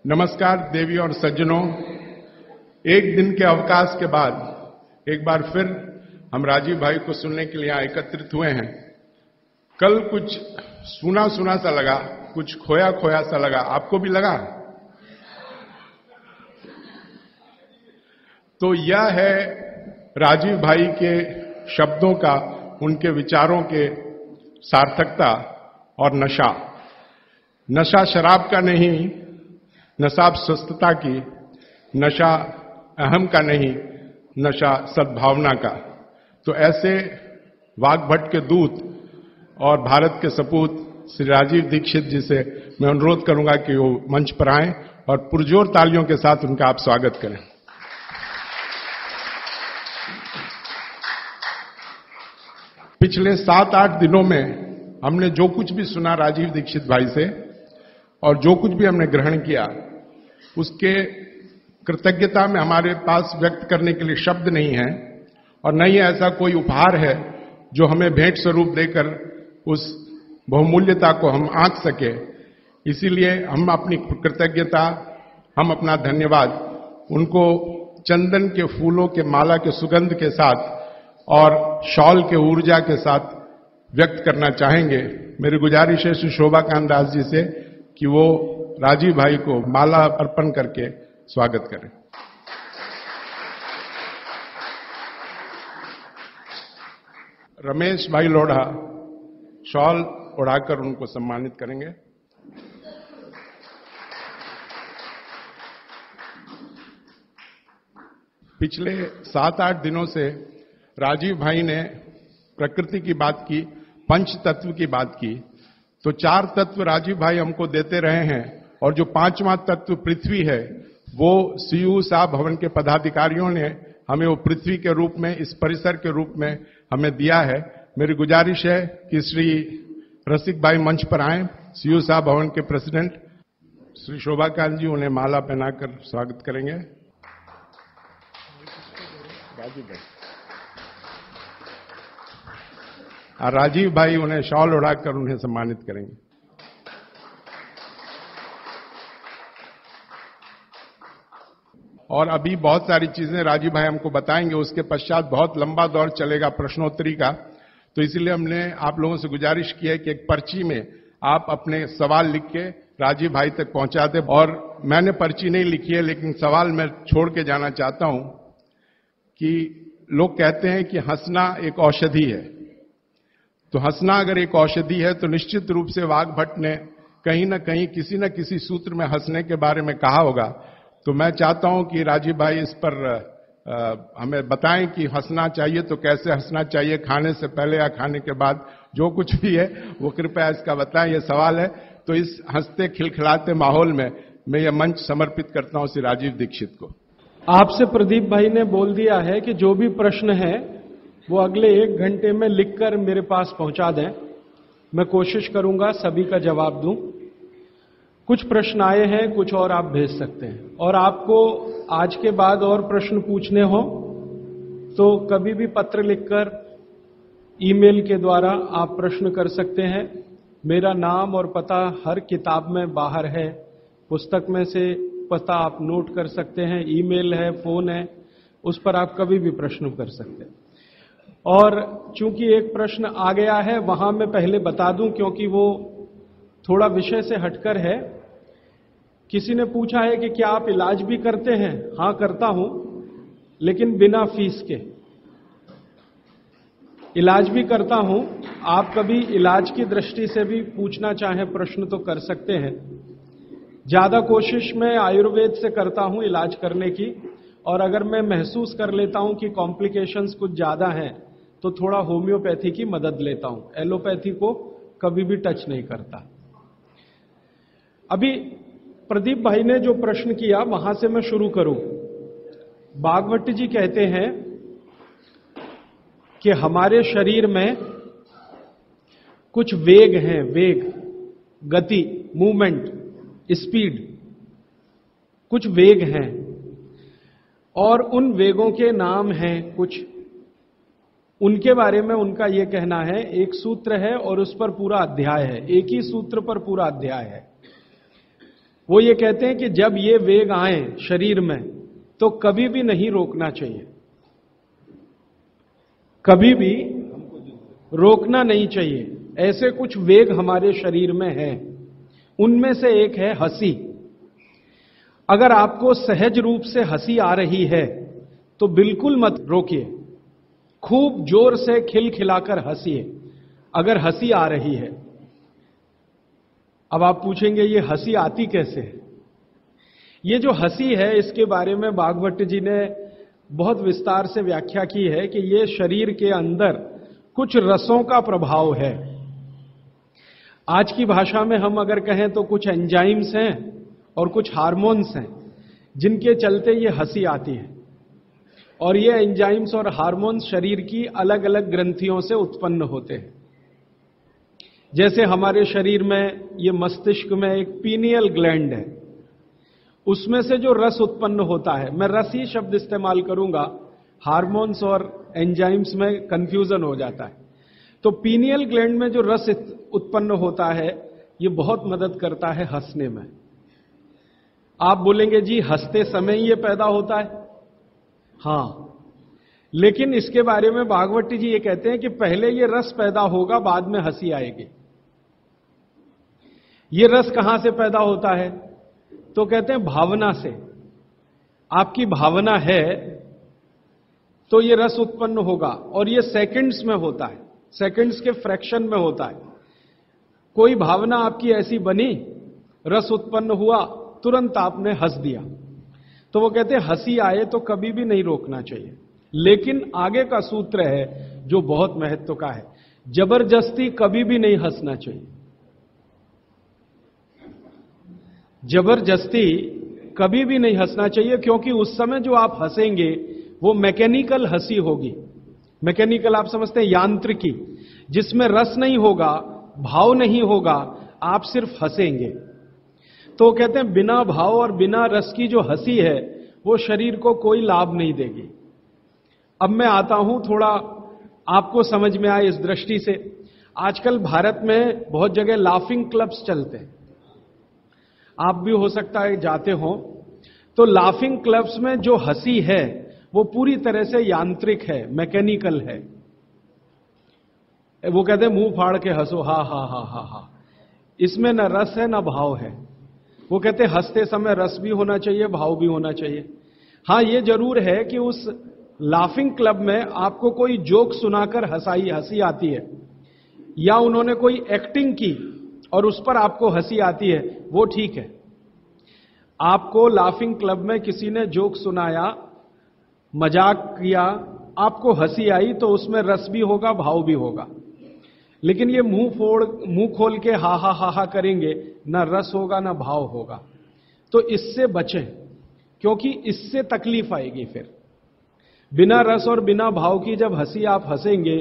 नमस्कार देवी और सज्जनों, एक दिन के अवकाश के बाद एक बार फिर हम राजीव भाई को सुनने के लिए यहां एकत्रित हुए हैं। कल कुछ सुना सुना सा लगा, कुछ खोया खोया सा लगा, आपको भी लगा? तो यह है राजीव भाई के शब्दों का, उनके विचारों के सार्थकता और नशा। नशा शराब का नहीं, नशा स्वस्थता की, नशा अहम का नहीं, नशा सद्भावना का। तो ऐसे वाग्भट के दूत और भारत के सपूत श्री राजीव दीक्षित जी से मैं अनुरोध करूंगा कि वो मंच पर आएं और पुरजोर तालियों के साथ उनका आप स्वागत करें। पिछले 7-8 दिनों में हमने जो कुछ भी सुना राजीव दीक्षित भाई से और जो कुछ भी हमने ग्रहण किया, उसके कृतज्ञता में हमारे पास व्यक्त करने के लिए शब्द नहीं है और न ही ऐसा कोई उपहार है जो हमें भेंट स्वरूप देकर उस बहुमूल्यता को हम आंक सके। इसीलिए हम अपनी कृतज्ञता, हम अपना धन्यवाद उनको चंदन के फूलों के माला के सुगंध के साथ और शॉल के ऊर्जा के साथ व्यक्त करना चाहेंगे। मेरी गुजारिश है श्री शोभाकांत दास जी से कि वो राजीव भाई को माला अर्पण करके स्वागत करें। रमेश भाई लोढ़ा शॉल ओढ़ाकर उनको सम्मानित करेंगे। पिछले 7-8 दिनों से राजीव भाई ने प्रकृति की बात की, पंच तत्व की बात की। तो 4 तत्व राजीव भाई हमको देते रहे हैं और जो 5वां तत्व पृथ्वी है, वो सीयू साहब भवन के पदाधिकारियों ने हमें वो पृथ्वी के रूप में, इस परिसर के रूप में हमें दिया है। मेरी गुजारिश है कि श्री रसिक भाई मंच पर आए, सीयू साहब भवन के प्रेसिडेंट श्री शोभाकांत जी उन्हें माला पहनाकर स्वागत करेंगे। राजीव भाई उन्हें शॉल उड़ाकर उन्हें सम्मानित करेंगे। और अभी बहुत सारी चीजें राजीव भाई हमको बताएंगे। उसके पश्चात बहुत लंबा दौर चलेगा प्रश्नोत्तरी का। तो इसीलिए हमने आप लोगों से गुजारिश की है कि एक पर्ची में आप अपने सवाल लिख के राजीव भाई तक पहुंचा दें। और मैंने पर्ची नहीं लिखी है, लेकिन सवाल मैं छोड़ के जाना चाहता हूं कि लोग कहते हैं कि हंसना एक औषधि है। तो हंसना अगर एक औषधि है तो निश्चित रूप से वाग्भट ने कहीं ना कहीं किसी न किसी सूत्र में हंसने के बारे में कहा होगा। तो मैं चाहता हूं कि राजीव भाई इस पर हमें बताएं कि हंसना चाहिए तो कैसे हंसना चाहिए, खाने से पहले या खाने के बाद, जो कुछ भी है वो कृपया इसका बताएं। ये सवाल है। तो इस हंसते खिलखिलाते माहौल में मैं ये मंच समर्पित करता हूं श्री राजीव दीक्षित को। आपसे प्रदीप भाई ने बोल दिया है कि जो भी प्रश्न है वो अगले 1 घंटे में लिखकर मेरे पास पहुंचा दें। मैं कोशिश करूंगा सभी का जवाब दूं। कुछ प्रश्न आए हैं, कुछ और आप भेज सकते हैं। और आपको आज के बाद और प्रश्न पूछने हो तो कभी भी पत्र लिखकर, ईमेल के द्वारा आप प्रश्न कर सकते हैं। मेरा नाम और पता हर किताब में बाहर है। पुस्तक में से पता आप नोट कर सकते हैं, ईमेल है, फोन है, उस पर आप कभी भी प्रश्न कर सकते हैं। और चूंकि एक प्रश्न आ गया है, वहां मैं पहले बता दूं क्योंकि वो थोड़ा विषय से हटकर है। किसी ने पूछा है कि क्या आप इलाज भी करते हैं? हां, करता हूं, लेकिन बिना फीस के इलाज भी करता हूं। आप कभी इलाज की दृष्टि से भी पूछना चाहें प्रश्न तो कर सकते हैं। ज्यादा कोशिश मैं आयुर्वेद से करता हूं इलाज करने की, और अगर मैं महसूस कर लेता हूं कि कॉम्प्लिकेशंस कुछ ज्यादा हैं तो थोड़ा होम्योपैथी की मदद लेता हूं। एलोपैथी को कभी भी टच नहीं करता। अभी प्रदीप भाई ने जो प्रश्न किया वहां से मैं शुरू करूं। भागवत जी कहते हैं कि हमारे शरीर में कुछ वेग हैं, वेग, गति, मूवमेंट, स्पीड, कुछ वेग हैं और उन वेगों के नाम हैं कुछ। उनके बारे में उनका यह कहना है, एक सूत्र है और उस पर पूरा अध्याय है, एक ही सूत्र पर पूरा अध्याय है। वो ये कहते हैं कि जब ये वेग आए शरीर में तो कभी भी नहीं रोकना चाहिए, कभी भी रोकना नहीं चाहिए। ऐसे कुछ वेग हमारे शरीर में हैं, उनमें से एक है हंसी। अगर आपको सहज रूप से हंसी आ रही है तो बिल्कुल मत रोकिए, खूब जोर से खिलखिलाकर हंसिए अगर हंसी आ रही है। अब आप पूछेंगे ये हंसी आती कैसे है? ये जो हंसी है इसके बारे में भागवत जी ने बहुत विस्तार से व्याख्या की है कि ये शरीर के अंदर कुछ रसों का प्रभाव है। आज की भाषा में हम अगर कहें तो कुछ एंजाइम्स हैं और कुछ हार्मोन्स हैं जिनके चलते ये हंसी आती है। और ये एंजाइम्स और हार्मोन्स शरीर की अलग अलग ग्रंथियों से उत्पन्न होते हैं। जैसे हमारे शरीर में ये मस्तिष्क में एक पीनियल ग्लैंड है, उसमें से जो रस उत्पन्न होता है, मैं रस ही शब्द इस्तेमाल करूंगा, हार्मोन्स और एंजाइम्स में कंफ्यूजन हो जाता है। तो पीनियल ग्लैंड में जो रस उत्पन्न होता है ये बहुत मदद करता है हंसने में। आप बोलेंगे जी हंसते समय ही ये पैदा होता है, हां, लेकिन इसके बारे में भागवत जी ये कहते हैं कि पहले ये रस पैदा होगा, बाद में हंसी आएगी। ये रस कहां से पैदा होता है? तो कहते हैं भावना से। आपकी भावना है तो ये रस उत्पन्न होगा, और ये सेकंड्स में होता है, सेकंड्स के फ्रैक्शन में होता है। कोई भावना आपकी ऐसी बनी, रस उत्पन्न हुआ, तुरंत आपने हंस दिया, तो वो कहते हैं हंसी आए तो कभी भी नहीं रोकना चाहिए। लेकिन आगे का सूत्र है जो बहुत महत्व का है, जबरदस्ती कभी भी नहीं हंसना चाहिए। जबरदस्ती कभी भी नहीं हंसना चाहिए, क्योंकि उस समय जो आप हंसेंगे वो मैकेनिकल हंसी होगी। मैकेनिकल आप समझते हैं, यांत्रिकी, जिसमें रस नहीं होगा, भाव नहीं होगा, आप सिर्फ हंसेंगे। तो कहते हैं बिना भाव और बिना रस की जो हंसी है वो शरीर को कोई लाभ नहीं देगी। अब मैं आता हूं थोड़ा आपको समझ में आए इस दृष्टि से। आजकल भारत में बहुत जगह लाफिंग क्लब्स चलते हैं, आप भी हो सकता है जाते हो। तो लाफिंग क्लब्स में जो हंसी है वो पूरी तरह से यांत्रिक है, मैकेनिकल है। वो कहते हैं मुंह फाड़ के हंसो, हा हा हा हा हा, इसमें न रस है न भाव है। वो कहते हैं हंसते समय रस भी होना चाहिए, भाव भी होना चाहिए। हां, ये जरूर है कि उस लाफिंग क्लब में आपको कोई जोक सुनाकर हंसी आती है, या उन्होंने कोई एक्टिंग की और उस पर आपको हंसी आती है, वो ठीक है। आपको लाफिंग क्लब में किसी ने जोक सुनाया, मजाक किया, आपको हंसी आई, तो उसमें रस भी होगा, भाव भी होगा। लेकिन ये मुंह खोल के हा हा हा हा करेंगे, ना रस होगा ना भाव होगा। तो इससे बचें, क्योंकि इससे तकलीफ आएगी। फिर बिना रस और बिना भाव की जब हंसी आप हंसेंगे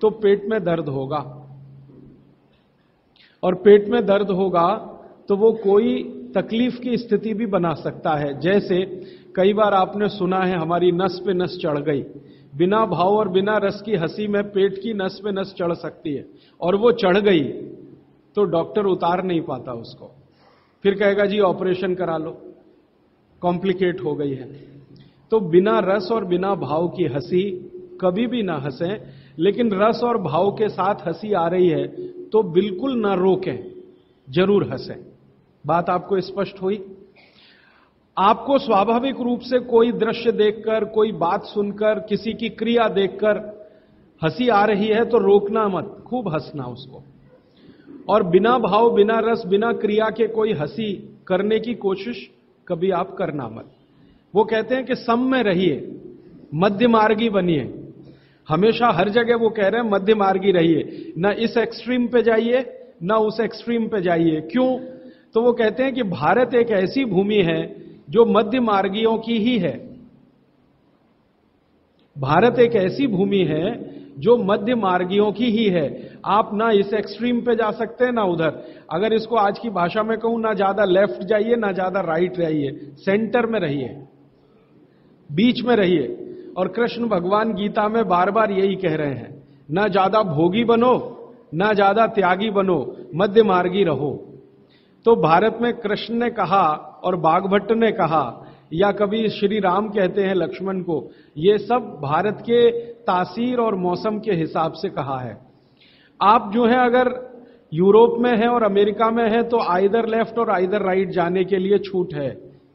तो पेट में दर्द होगा, और पेट में दर्द होगा तो वो कोई तकलीफ की स्थिति भी बना सकता है। जैसे कई बार आपने सुना है हमारी नस पे नस चढ़ गई, बिना भाव और बिना रस की हंसी में पेट की नस पे नस चढ़ सकती है, और वो चढ़ गई तो डॉक्टर उतार नहीं पाता उसको, फिर कहेगा जी ऑपरेशन करा लो, कॉम्प्लिकेट हो गई है। तो बिना रस और बिना भाव की हंसी कभी भी ना हंसें, लेकिन रस और भाव के साथ हंसी आ रही है तो बिल्कुल ना रोकें, जरूर हंसें। बात आपको स्पष्ट हुई? आपको स्वाभाविक रूप से कोई दृश्य देखकर, कोई बात सुनकर, किसी की क्रिया देखकर हंसी आ रही है तो रोकना मत, खूब हंसना उसको। और बिना भाव, बिना रस, बिना क्रिया के कोई हंसी करने की कोशिश कभी आप करना मत। वो कहते हैं कि सम में रहिए, मध्य मार्गी बनिए। हमेशा हर जगह वो कह रहे हैं मध्य मार्गी रहिए, ना इस एक्सट्रीम पे जाइए ना उस एक्सट्रीम पे जाइए। क्यों? तो वो कहते हैं कि भारत एक ऐसी भूमि है जो मध्य मार्गियों की ही है। भारत एक ऐसी भूमि है जो मध्य मार्गियों की ही है। आप ना इस एक्सट्रीम पे जा सकते हैं ना उधर। अगर इसको आज की भाषा में कहूं, ना ज्यादा लेफ्ट जाइए ना ज्यादा राइट जाइए, सेंटर में रहिए, बीच में रहिए। और कृष्ण भगवान गीता में बार बार यही कह रहे हैं, ना ज्यादा भोगी बनो ना ज्यादा त्यागी बनो, मध्य मार्गी रहो। तो भारत में कृष्ण ने कहा और बाघभट्ट ने कहा, या कभी श्री राम कहते हैं लक्ष्मण को, ये सब भारत के तासीर और मौसम के हिसाब से कहा है। आप जो है अगर यूरोप में है और अमेरिका में है तो आइदर लेफ्ट और आइदर राइट जाने के लिए छूट है,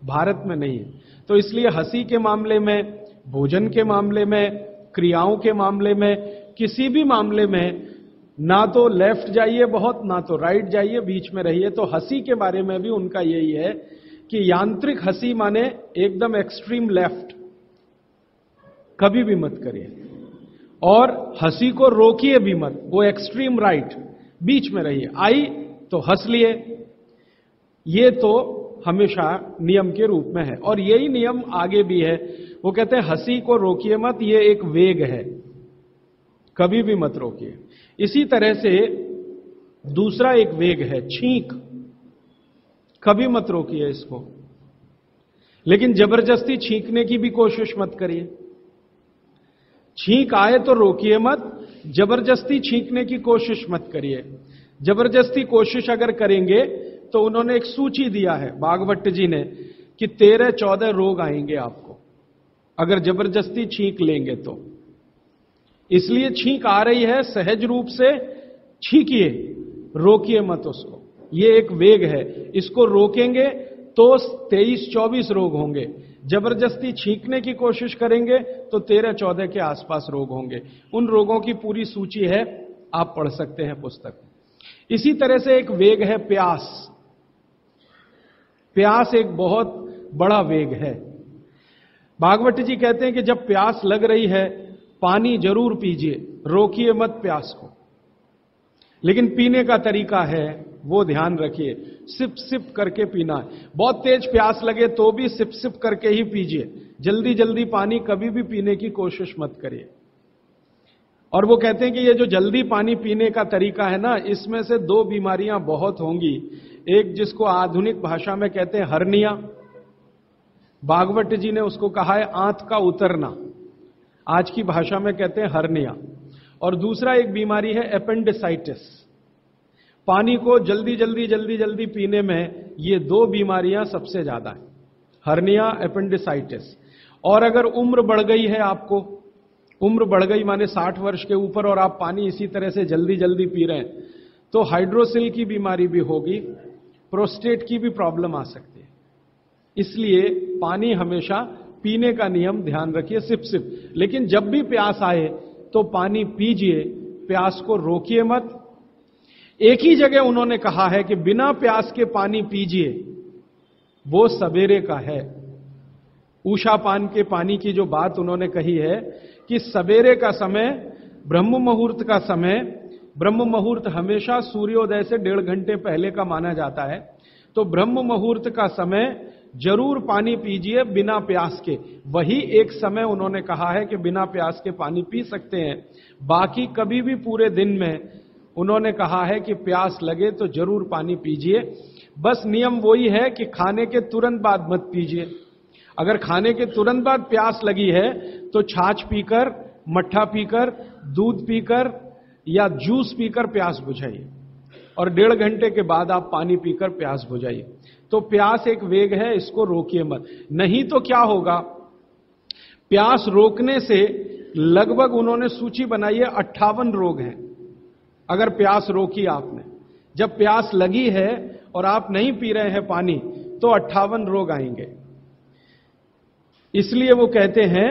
भारत में नहीं है। तो इसलिए हंसी के मामले में, भोजन के मामले में, क्रियाओं के मामले में, किसी भी मामले में ना तो लेफ्ट जाइए बहुत, ना तो राइट जाइए, बीच में रहिए। तो हंसी के बारे में भी उनका यही है कि यांत्रिक हंसी माने एकदम एक्सट्रीम लेफ्ट कभी भी मत करिए, और हंसी को रोकिए भी मत, वो एक्सट्रीम राइट, बीच में रहिए। आई तो हंस लिए, ये तो हमेशा नियम के रूप में है, और यही नियम आगे भी है। वो कहते हैं हंसी को रोकिए मत, ये एक वेग है, कभी भी मत रोकिए। इसी तरह से दूसरा एक वेग है छींक, कभी मत रोकिए इसको, लेकिन जबरदस्ती छींकने की भी कोशिश मत करिए। छींक आए तो रोकिए मत, जबरदस्ती छींकने की कोशिश मत करिए। जबरदस्ती कोशिश अगर करेंगे तो उन्होंने एक सूची दिया है बाघभट्ट जी ने कि 13-14 रोग आएंगे आपको अगर जबरदस्ती छींक लेंगे तो। इसलिए छींक आ रही है, सहज रूप से छींकिए, रोकिए मत उसको। ये एक वेग है, इसको रोकेंगे तो 23-24 रोग होंगे। जबरदस्ती छींकने की कोशिश करेंगे तो 13-14 के आसपास रोग होंगे। उन रोगों की पूरी सूची है, आप पढ़ सकते हैं पुस्तक। इसी तरह से एक वेग है प्यास। प्यास एक बहुत बड़ा वेग है। भागवत जी कहते हैं कि जब प्यास लग रही है पानी जरूर पीजिए, रोकिए मत प्यास को, लेकिन पीने का तरीका है वो ध्यान रखिए, सिप सिप करके पीना है। बहुत तेज प्यास लगे तो भी सिप सिप करके ही पीजिए, जल्दी जल्दी पानी कभी भी पीने की कोशिश मत करिए। और वो कहते हैं कि ये जो जल्दी पानी पीने का तरीका है ना, इसमें से 2 बीमारियां बहुत होंगी। एक जिसको आधुनिक भाषा में कहते हैं हर्निया, भागवत जी ने उसको कहा है आंत का उतरना, आज की भाषा में कहते हैं हर्निया। और दूसरा एक बीमारी है एपेंडिसाइटिस। पानी को जल्दी जल्दी पीने में ये 2 बीमारियां सबसे ज्यादा है, हर्निया, एपेंडिसाइटिस। और अगर उम्र बढ़ गई है, आपको उम्र बढ़ गई माने 60 वर्ष के ऊपर, और आप पानी इसी तरह से जल्दी जल्दी पी रहे हैं, तो हाइड्रोसिल की बीमारी भी होगी, प्रोस्टेट की भी प्रॉब्लम आ सकती है। इसलिए पानी हमेशा पीने का नियम ध्यान रखिए, सिप सिप। लेकिन जब भी प्यास आए तो पानी पीजिए, प्यास को रोकिए मत। एक ही जगह उन्होंने कहा है कि बिना प्यास के पानी पीजिए, वो सवेरे का है। उषा पान के पानी की जो बात उन्होंने कही है कि सवेरे का समय, ब्रह्म मुहूर्त का समय, ब्रह्म मुहूर्त हमेशा सूर्योदय से 1.5 घंटे पहले का माना जाता है, तो ब्रह्म मुहूर्त का समय जरूर पानी पीजिए बिना प्यास के। वही एक समय उन्होंने कहा है कि बिना प्यास के पानी पी सकते हैं। बाकी कभी भी पूरे दिन में उन्होंने कहा है कि प्यास लगे तो जरूर पानी पीजिए। बस नियम वही है कि खाने के तुरंत बाद मत पीजिए। अगर खाने के तुरंत बाद प्यास लगी है तो छाछ पीकर, मट्ठा पीकर, दूध पीकर या जूस पीकर प्यास बुझाइए, और 1.5 घंटे के बाद आप पानी पीकर प्यास बुझाइए। तो प्यास एक वेग है, इसको रोकिए मत। नहीं तो क्या होगा, प्यास रोकने से लगभग उन्होंने सूची बनाई है 58 रोग हैं। अगर प्यास रोकी आपने, जब प्यास लगी है और आप नहीं पी रहे हैं पानी, तो 58 रोग आएंगे। इसलिए वो कहते हैं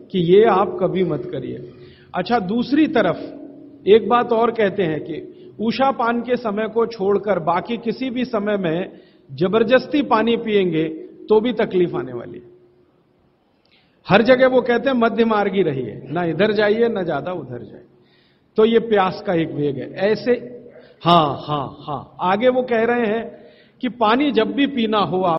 कि ये आप कभी मत करिए। अच्छा, दूसरी तरफ एक बात और कहते हैं कि उषा पान के समय को छोड़कर बाकी किसी भी समय में जबरदस्ती पानी पिएंगे तो भी तकलीफ आने वाली है। हर जगह वो कहते हैं मध्य मार्गी रहिए, ना इधर जाइए ना ज्यादा उधर जाइए। तो ये प्यास का एक वेग है। ऐसे हाँ, आगे वो कह रहे हैं कि पानी जब भी पीना हो